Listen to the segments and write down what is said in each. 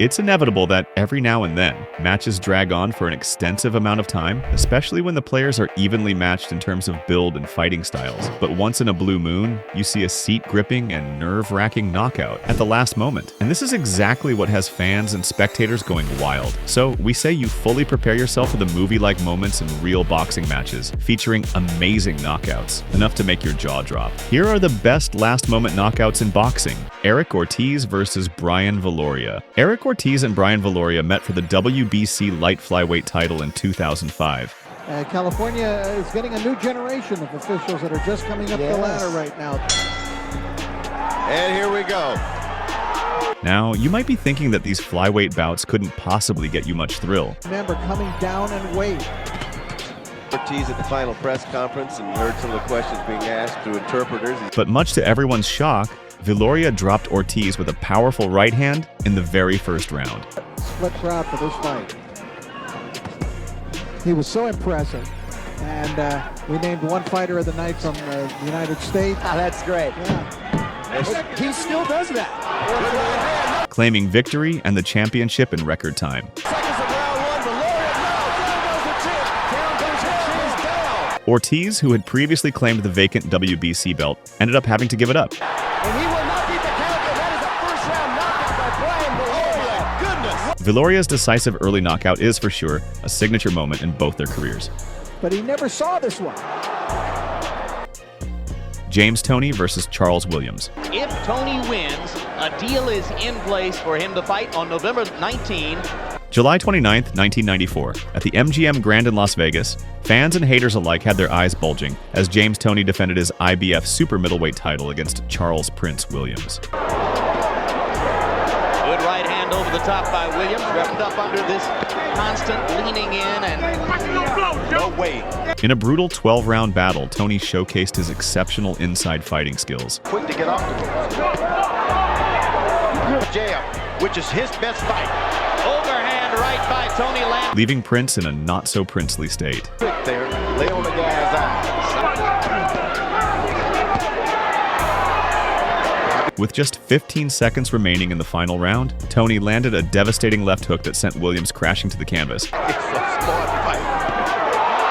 It's inevitable that every now and then, matches drag on for an extensive amount of time, especially when the players are evenly matched in terms of build and fighting styles. But once in a blue moon, you see a seat-gripping and nerve-wracking knockout at the last moment. And this is exactly what has fans and spectators going wild. So we say you fully prepare yourself for the movie-like moments in real boxing matches, featuring amazing knockouts, enough to make your jaw drop. Here are the best last-moment knockouts in boxing. Eric Ortiz versus Brian Valoria. Eric Ortiz and Brian Valoria met for the WBC light flyweight title in 2005. California is getting a new generation of officials that are just coming up the ladder right now. And here we go. Now, you might be thinking that these flyweight bouts couldn't possibly get you much thrill. Remember, coming down and weight. Ortiz at the final press conference and heard some of the questions being asked through interpreters. But much to everyone's shock, Valoria dropped Ortiz with a powerful right hand in the very first round. Split crowd for this fight. He was so impressive. And we named one fighter of the night from the United States. Oh, that's great. Yeah. He still does that. Claiming victory and the championship in record time. Seconds of round one, Valoria, down goes the chin. Down goes the chin, is down. Ortiz, who had previously claimed the vacant WBC belt, ended up having to give it up. And he will not beat the champion. That is a first-round knockout by Brian Valoria. Oh my goodness! Valoria's decisive early knockout is, for sure, a signature moment in both their careers. But he never saw this one. James Toney versus Charles Williams. If Toney wins, a deal is in place for him to fight on November 19. July 29th, 1994, at the MGM Grand in Las Vegas, fans and haters alike had their eyes bulging as James Toney defended his IBF super middleweight title against Charles Prince Williams. Good right hand over the top by Williams, wrapped up under this constant leaning in and no weight. In a brutal 12-round battle, Toney showcased his exceptional inside fighting skills. Quick to get off the jab, which is his best fight. Overhand right by Toney Land. Leaving Prince in a not-so-princely state. Quick there, lay on the guy's eyes. With just 15 seconds remaining in the final round, Toney landed a devastating left hook that sent Williams crashing to the canvas. It's a smart fight.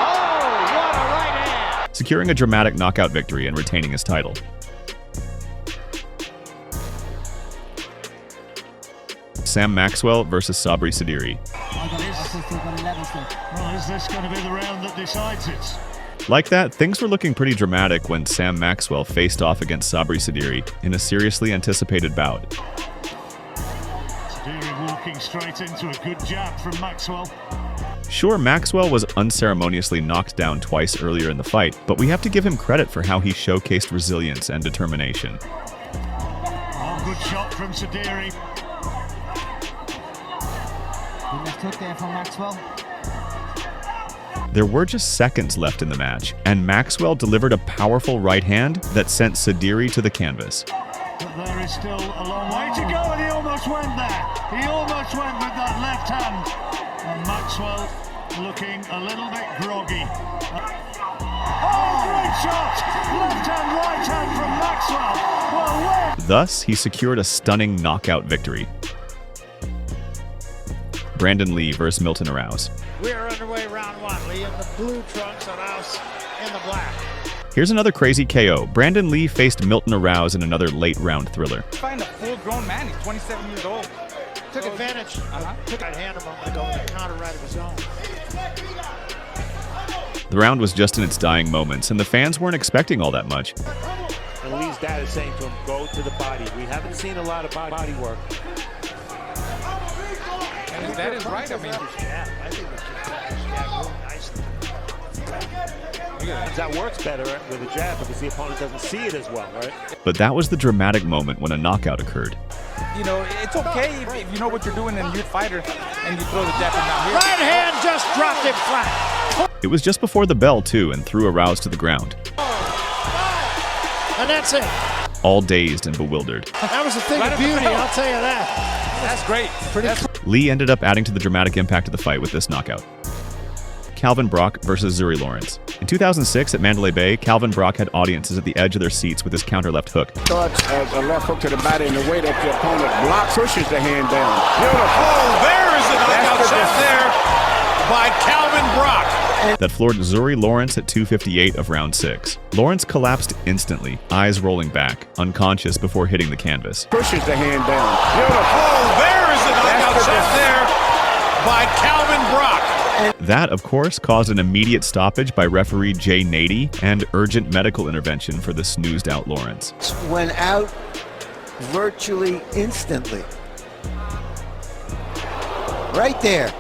Oh, what a right hand! Securing a dramatic knockout victory and retaining his title. Sam Maxwell versus Sabri Sediri. Well, is this going to be the round that decides it? Like that, things were looking pretty dramatic when Sam Maxwell faced off against Sabri Sediri in a seriously anticipated bout. Sediri walking straight into a good jab from Maxwell. Sure, Maxwell was unceremoniously knocked down twice earlier in the fight, but we have to give him credit for how he showcased resilience and determination. Oh, good shot from Sediri. Left hook there from Maxwell. There were just seconds left in the match, and Maxwell delivered a powerful right hand that sent Sediri to the canvas. But there is still a long way to go, and he almost went there. He almost went with that left hand. And Maxwell looking a little bit groggy. Oh, great shot! Left hand, right hand from Maxwell. Well, where? Thus, he secured a stunning knockout victory. Brandon Lee versus Milton Arouse. We are underway round one. Lee in the blue trunks, Arouse in the black. Here's another crazy KO. Brandon Lee faced Milton Arouse in another late-round thriller. Find a full-grown man. He's 27 years old. Took advantage. Took right hand a moment ago and counter right of his own. The round was just in its dying moments, and the fans weren't expecting all that much. And Lee's dad is saying to him, go to the body. We haven't seen a lot of body work. And that is right. I mean, I think it's real nice. That works better with a jab because the opponent doesn't see it as well, right? But that was the dramatic moment when a knockout occurred. You know, it's okay if you know what you're doing and you're a fighter and you throw the jab down here. Right hand just dropped him flat. It was just before the bell, too, and threw Arouse to the ground. And that's it. All dazed and bewildered. That was a thing of beauty, I'll tell you that. That's great. Lee ended up adding to the dramatic impact of the fight with this knockout. Calvin Brock versus Zuri Lawrence. In 2006 at Mandalay Bay, Calvin Brock had audiences at the edge of their seats with his counter left hook. Starts a left hook to the body in the way that the opponent blocks, pushes the hand down. Beautiful. Oh, there is a knockout shot there by Calvin Brock. That floored Zuri Lawrence at 258 of round 6. Lawrence collapsed instantly, eyes rolling back, unconscious before hitting the canvas. Pushes the hand down. Beautiful. Oh, there is a knockout shot there by Calvin Brock. That, of course, caused an immediate stoppage by referee Jay Nady and urgent medical intervention for the snoozed-out Lawrence. Went out virtually instantly. Right there.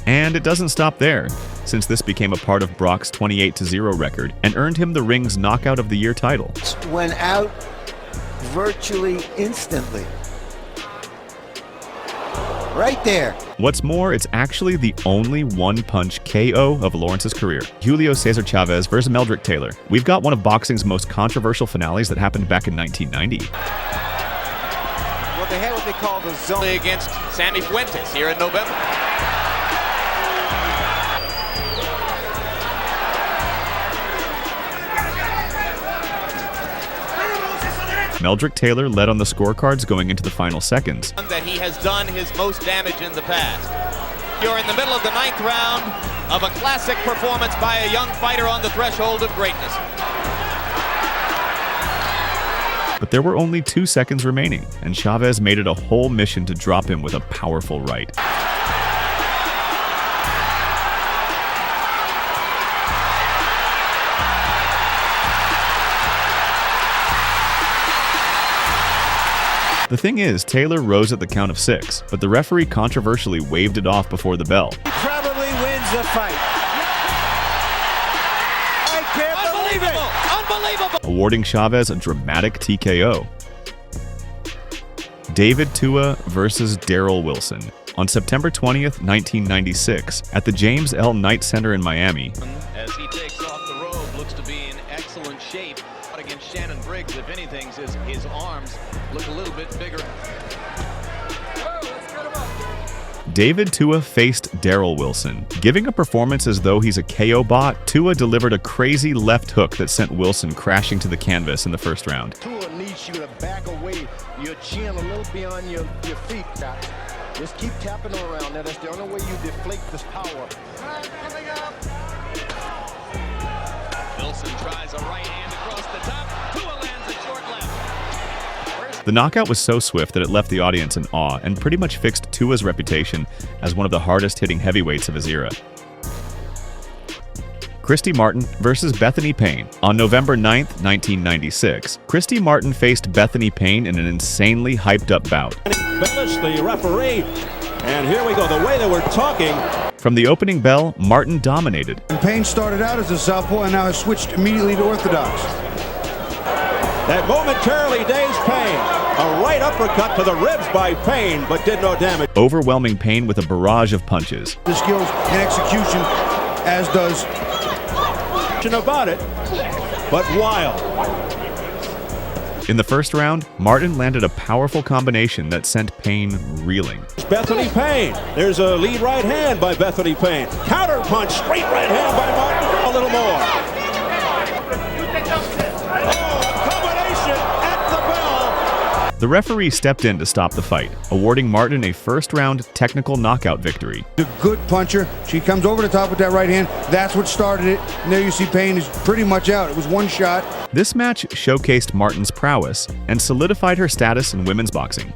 And it doesn't stop there, since this became a part of Brock's 28-0 record and earned him the ring's Knockout of the Year title. Went out virtually instantly. Right there. What's more, it's actually the only one-punch KO of Lawrence's career. Julio Cesar Chavez versus Meldrick Taylor. We've got one of boxing's most controversial finales that happened back in 1990. Well, they had what they call the zone against Sammy Fuentes here in November. Meldrick Taylor led on the scorecards going into the final seconds. That he has done his most damage in the past. You're in the middle of the 9th round of a classic performance by a young fighter on the threshold of greatness. But there were only 2 seconds remaining, and Chavez made it a whole mission to drop him with a powerful right. The thing is, Taylor rose at the count of 6, but the referee controversially waved it off before the bell. He probably wins the fight. I can't believe it! Unbelievable! Awarding Chavez a dramatic TKO. David Tua versus Darrell Wilson. On September 20th, 1996, at the James L. Knight Center in Miami. As he takes off the robe, looks to be in excellent shape. Against Shannon Briggs, if anything, his arms look a little bit bigger. David Tua faced Darrell Wilson. Giving a performance as though he's a KO bot, Tua delivered a crazy left hook that sent Wilson crashing to the canvas in the first round. Tua needs you to back away your chin a little beyond your feet, guys. Just keep tapping around. That's the only way you deflate this power. Coming up. Wilson tries a right hand across the top. Tua lands a short left. The knockout was so swift that it left the audience in awe and pretty much fixed Tua's reputation as one of the hardest-hitting heavyweights of his era. Christy Martin versus Bethany Payne. On November 9th, 1996, Christy Martin faced Bethany Payne in an insanely hyped-up bout. Billis, the referee, and here we go, the way they were talking. From the opening bell, Martin dominated. Payne started out as a southpaw and now has switched immediately to orthodox. That momentarily dazed Payne. A right uppercut to the ribs by Payne, but did no damage. Overwhelming Payne with a barrage of punches. The skills and execution, as does. About it, but wild. In the first round, Martin landed a powerful combination that sent Payne reeling. Bethany Payne. There's a lead right hand by Bethany Payne. Counter punch, straight right hand by Martin. A little more. Oh, combination at the bell. The referee stepped in to stop the fight, awarding Martin a first-round technical knockout victory. A good puncher. She comes over the top with that right hand. That's what started it. And there you see Payne is pretty much out. It was one shot. This match showcased Martin's prowess and solidified her status in women's boxing.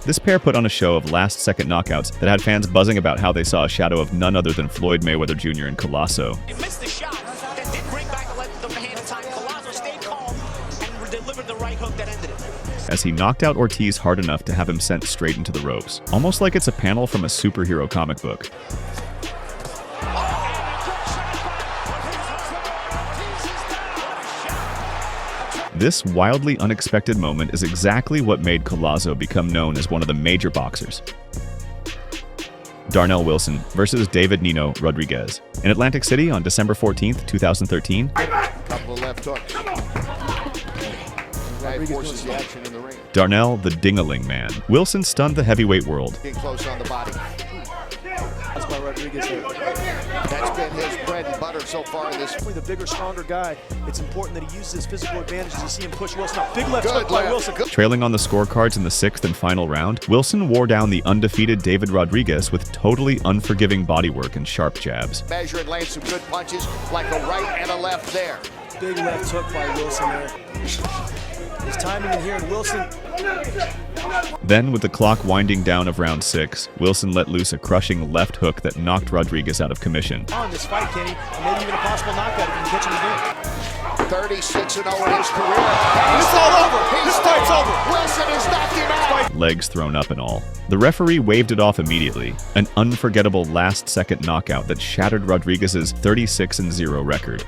This pair put on a show of last-second knockouts that had fans buzzing about how they saw a shadow of none other than Floyd Mayweather Jr. and Colazo. He missed the shot that did bring back the hand of time. Colazo stayed calm and delivered the right hook that ended it. As he knocked out Ortiz hard enough to have him sent straight into the ropes, almost like it's a panel from a superhero comic book. This wildly unexpected moment is exactly what made Colazo become known as one of the major boxers. Darnell Wilson versus David Nino Rodriguez. In Atlantic City on December 14th, 2013. Couple of left hooks. forces the action in the ring. Darnell the Dingaling Man. Wilson stunned the heavyweight world. Getting close on the body. That's by Rodriguez there. That's been his bread and butter so far in this. The bigger, stronger guy, it's important that he uses his physical advantages. You see him push Wilson up. Big left hook by Wilson. Trailing on the scorecards in the 6th and final round, Wilson wore down the undefeated David Rodriguez with totally unforgiving bodywork and sharp jabs. Measure and land some good punches, like a right and a left there. Big left hook by Wilson there. His timing in here, and Wilson. Then, with the clock winding down of round 6, Wilson let loose a crushing left hook that knocked Rodriguez out of commission. On this fight, Kenny, and maybe even a possible knockout if you can catch him again. 36-0 in his career. It's all over. This fight's over. Wilson is knocking out. Legs thrown up and all. The referee waved it off immediately. An unforgettable last-second knockout that shattered Rodriguez's 36-0 record.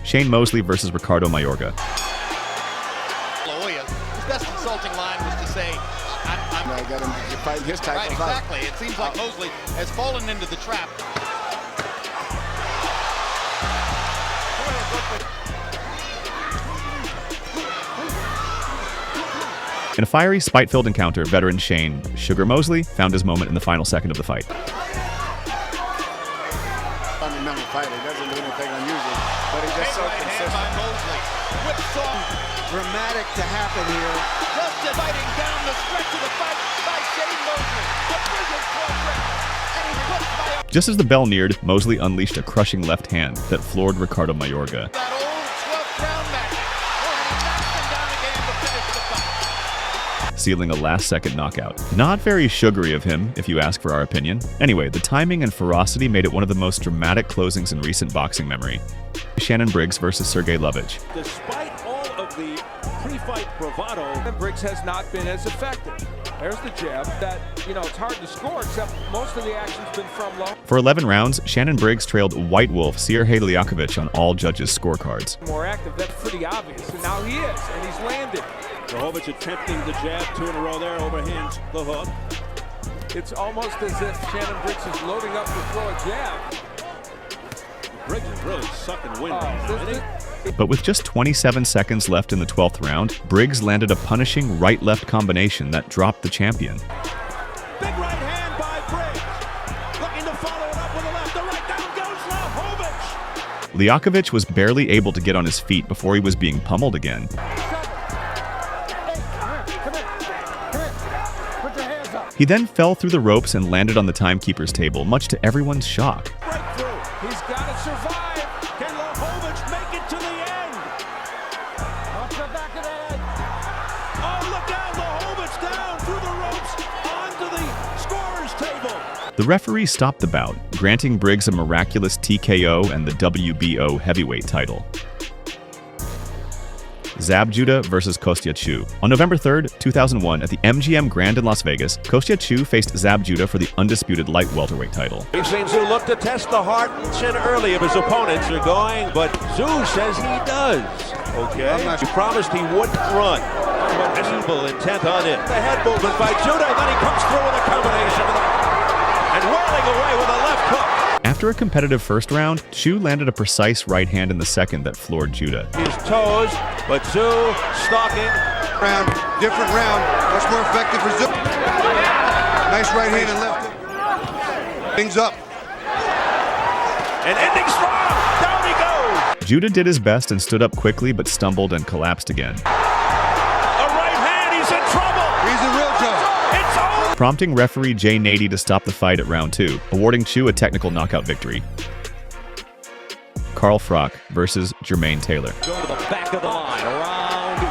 Shane Mosley versus Ricardo Mayorga. His best insulting line was to say, I got him fighting his type right, of fight. exactly. It seems like Mosley has fallen into the trap. In a fiery, spite-filled encounter, veteran Shane Sugar Mosley found his moment in the final second of the fight. Fundamental fighter, doesn't do anything unusual, but he's just so consistent. Dramatic to happen here. Just fighting down the stretch of the fight by Shane Mosley. A brilliant program, and he puts by. Just as the bell neared, Mosley unleashed a crushing left hand that floored Ricardo Mayorga. That old 12th round match. He knocked him down again to finish the fight. Sealing a last-second knockout. Not very sugary of him, if you ask for our opinion. Anyway, the timing and ferocity made it one of the most dramatic closings in recent boxing memory. Shannon Briggs versus Sergey Lovich. Despite all of the pre-fight bravado, Briggs has not been as effective. There's the jab that, it's hard to score, except most of the action's been from low. For 11 rounds, Shannon Briggs trailed White Wolf Sergey Liakovich on all judges' scorecards. More active, that's pretty obvious, and now he is, and he's landed. Chavez attempting the jab, 2 in a row there, overhands the hook. It's almost as if Shannon Briggs is loading up to throw a jab. Briggs is really sucking wind right now, isn't he? But with just 27 seconds left in the 12th round, Briggs landed a punishing right-left combination that dropped the champion. Big right hand by Briggs. Looking to follow it up with a left. The right down goes Liakovich. Liakovich was barely able to get on his feet before he was being pummeled again. He then fell through the ropes and landed on the timekeeper's table, much to everyone's shock. Breakthrough. He's got to survive. Can Liakovich make it to the end? Off the back of the head. Oh, look out. Liakovich down through the ropes onto the scorer's table. The referee stopped the bout, granting Briggs a miraculous TKO and the WBO heavyweight title. Zab Judah versus Kostya Tszyu. On November 3rd, 2001, at the MGM Grand in Las Vegas, Kostya Tszyu faced Zab Judah for the undisputed light welterweight title. We've seen Tszyu look to test the heart and chin early of his opponents are going, but Tszyu says he does. Okay, he promised he wouldn't run. Visible intent on it. The head movement by Judah, and then he comes through with a combination and whirling away with a left hook. After a competitive first round, Tszyu landed a precise right hand in the second that floored Judah. His toes, but Tszyu stalking. Different round, much more effective for Tszyu. Nice right hand and left hook. Things up. And ending strong. Down he goes. Judah did his best and stood up quickly, but stumbled and collapsed again. A right hand, he's in trouble. He's in real trouble. It's over. Prompting referee Jay Nady to stop the fight at round 2, awarding Tszyu a technical knockout victory. Carl Froch versus Jermaine Taylor. Go to the back of the line, round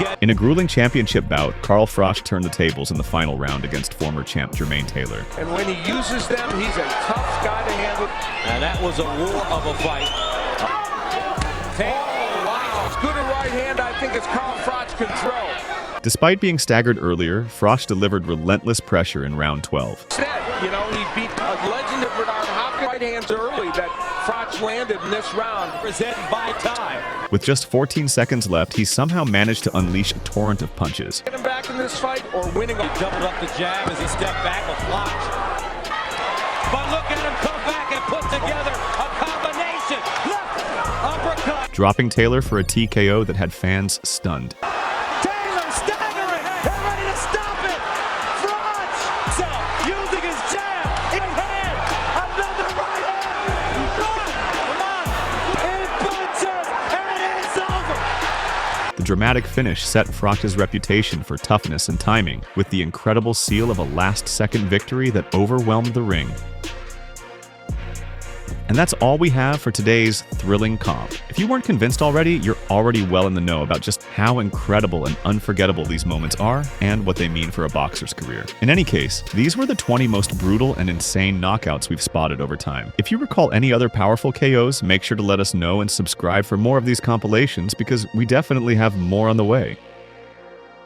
1. In a grueling championship bout, Carl Froch turned the tables in the final round against former champ Jermaine Taylor. And when he uses them, he's a tough guy to handle. And that was a war of a fight. Oh, wow. As good a right hand, I think, as Carl Froch can throw. Despite being staggered earlier, Froch delivered relentless pressure in round 12. Instead, he beat a legend of Bernard Hopkins right hands early that Froch landed in this round. Presented by time. With just 14 seconds left, he somehow managed to unleash a torrent of punches. Get him back in this fight or winning. He doubled up the jab as he stepped back with Froch. But look at him come back and put together a combination. Look, uppercut. dropping Taylor for a TKO that had fans stunned. Taylor staggering, they're ready to stop it. Froch using his jab, in hand, another right hand. Come on, it punches, and it's over. The dramatic finish set Froch's reputation for toughness and timing, with the incredible seal of a last-second victory that overwhelmed the ring. And that's all we have for today's thrilling comp. If you weren't convinced already, you're already well in the know about just how incredible and unforgettable these moments are and what they mean for a boxer's career. In any case, these were the 20 most brutal and insane knockouts we've spotted over time. If you recall any other powerful KOs, make sure to let us know and subscribe for more of these compilations because we definitely have more on the way.